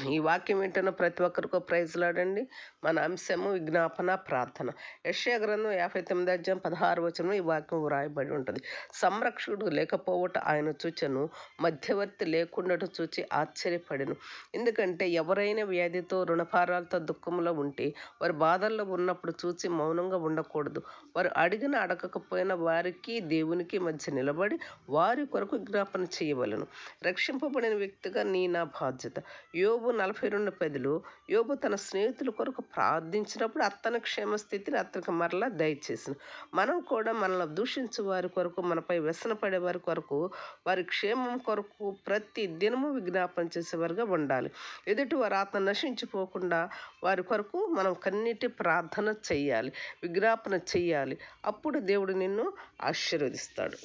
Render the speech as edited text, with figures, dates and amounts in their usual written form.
ఈ వాక్యం వింటున్న ప్రతి ఒక్కరికి ప్రైజ్లాడండి. మన అంశము విజ్ఞాపన ప్రార్థన. యెషయా గ్రంథం 59:16 ఈ వాక్యం వ్రాయబడి ఉంటుంది. సంరక్షకుడు లేకపోవట ఆయన చూచెను, మధ్యవర్తి లేకుండాటు చూచి ఆశ్చర్యపడెను. ఎందుకంటే ఎవరైనా వ్యాధితో రుణభారాలతో దుఃఖంలో ఉంటే వారి బాధల్లో ఉన్నప్పుడు చూసి మౌనంగా ఉండకూడదు. వారు అడిగిన అడగకపోయినా వారికి దేవునికి మధ్య నిలబడి వారి కొరకు విజ్ఞాపన చేయవలను. రక్షింపబడిన వ్యక్తిగా నా బాధ్యత. యోబు 42:10 యోబు తన స్నేహితుల కొరకు ప్రార్థించినప్పుడు అతని క్షేమస్థితిని అతనికి మరలా దయచేసిన. మనం కూడా మనల్ని దూషించే వారి కొరకు, మనపై వ్యసన పడే వారి కొరకు, వారి క్షేమం కొరకు ప్రతి దినము విజ్ఞాపన చేసేవారుగా ఉండాలి. ఎదుటి వారి ఆత్మ నశించిపోకుండా వారి కొరకు మనం కన్నీటి ప్రార్థన చెయ్యాలి, విజ్ఞాపన చెయ్యాలి. అప్పుడు దేవుడు నిన్ను ఆశీర్వదిస్తాడు.